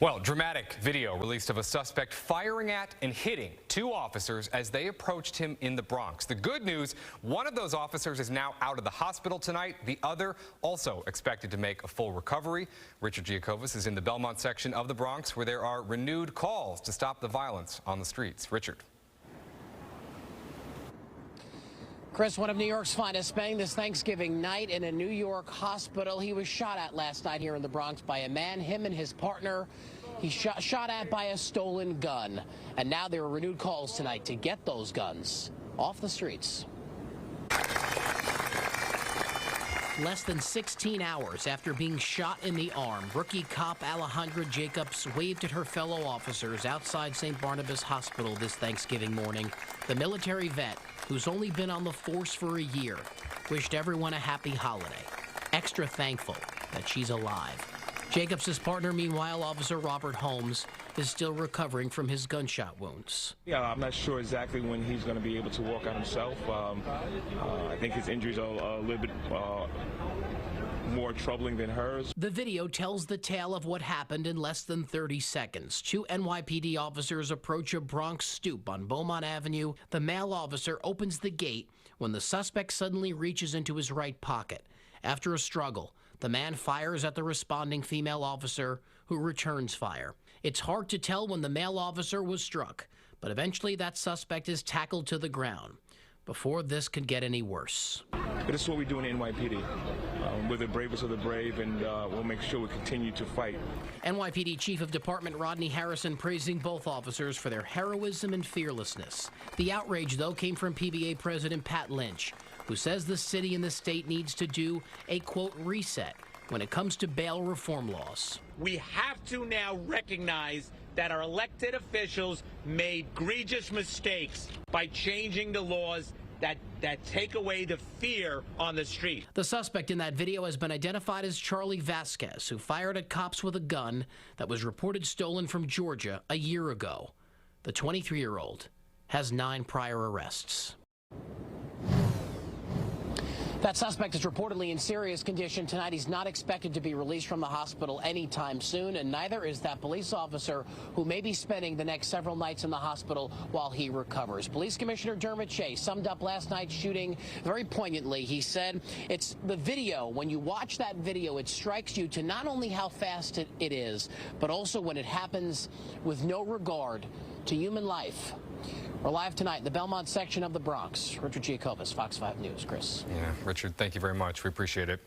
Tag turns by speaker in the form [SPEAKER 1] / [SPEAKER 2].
[SPEAKER 1] Well, dramatic video released of a suspect firing at and hitting two officers as they approached him in the Bronx. The good news, one of those officers is now out of the hospital tonight. The other also expected to make a full recovery. Richard Giacobas is in the Belmont section of the Bronx, where there are renewed calls to stop the violence on the streets. Richard.
[SPEAKER 2] Chris, one of New York's finest, spending this Thanksgiving night in a New York hospital. He was shot at last night here in the Bronx by a man, him and his partner. He shot at by a stolen gun. And now there are renewed calls tonight to get those guns off the streets. Less than 16 hours after being shot in the arm, rookie cop Alejandra Jacobs waved at her fellow officers outside St. Barnabas Hospital this Thanksgiving morning. The military vet, who's only been on the force for a year, wished everyone a happy holiday. Extra thankful that she's alive. Jacobs' partner, meanwhile, Officer Robert Holmes, is still recovering from his gunshot wounds.
[SPEAKER 3] Yeah, I'm not sure exactly when he's going to be able to walk out himself. I think his injuries are a little bit more troubling than hers.
[SPEAKER 2] The video tells the tale of what happened in less than 30 seconds. Two NYPD officers approach a Bronx stoop on Beaumont Avenue. The male officer opens the gate when the suspect suddenly reaches into his right pocket. After a struggle, the man fires at the responding female officer, who returns fire. It's hard to tell when the male officer was struck, but eventually that suspect is tackled to the ground before this could get any worse.
[SPEAKER 3] This is what we do in NYPD. We're the bravest of the brave, and we'll make sure we continue to fight.
[SPEAKER 2] NYPD Chief of Department Rodney Harrison praising both officers for their heroism and fearlessness. The outrage, though, came from PBA President Pat Lynch, who says the city and the state needs to do a, quote, reset when it comes to bail reform laws.
[SPEAKER 4] We have to now recognize that our elected officials made egregious mistakes by changing the laws that take away the fear on the street.
[SPEAKER 2] The suspect in that video has been identified as Charlie Vasquez, who fired at cops with a gun that was reported stolen from Georgia a year ago. The 23-year-old has 9 prior arrests. That suspect is reportedly in serious condition tonight. He's not expected to be released from the hospital anytime soon, and neither is that police officer who may be spending the next several nights in the hospital while he recovers. Police Commissioner Dermot Shea summed up last night's shooting very poignantly. He said, it's the video. When you watch that video, it strikes you to not only how fast it is, but also when it happens with no regard to human life. We're live tonight in the Belmont section of the Bronx. Richard Giacobas, Fox 5 News. Chris.
[SPEAKER 1] Yeah, Richard, thank you very much. We appreciate it.